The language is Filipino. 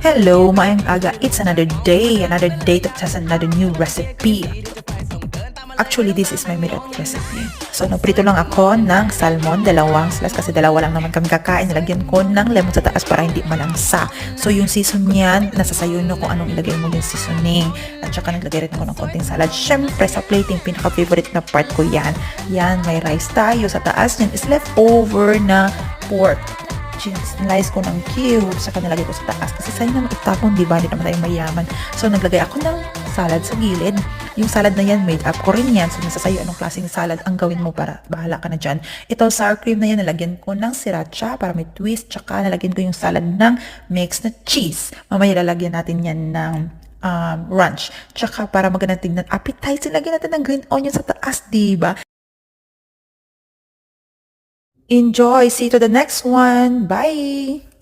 Hello, maayong aga. It's another day to test another new recipe. Actually, this is my made recipe. So, nagprito lang ako ng salmon, dalawang slice kasi dalawa lang naman kami kakain. Nilagyan ko ng lemon sa taas para hindi malangsa. So, yung season niyan, nasa sayo no kung anong ilagay mo yung seasoning. At saka naglagay rin ako ng konting salad. Syempre, sa plating, pinaka-favorite na part ko yan. Yan, may rice tayo. Sa taas niyan is leftover na pork. Slice ko ng cubes, saka nilagay ko sa taas kasi sa'yo naman itapon, diba? Hindi naman tayo mayaman. So, naglagay ako ng salad sa gilid. Yung salad na yan, made up ko rin yan. So, nasa sa'yo anong klaseng salad ang gawin mo para bahala ka na dyan. Ito, sour cream na yan, nalagyan ko ng sriracha para may twist. Tsaka nalagyan ko yung salad ng mixed na cheese. Mamaya lalagyan natin yan ng ranch. Tsaka para magandang tignan appetizer, lagyan natin ng green onion sa taas, diba? Enjoy! See you to the next one! Bye!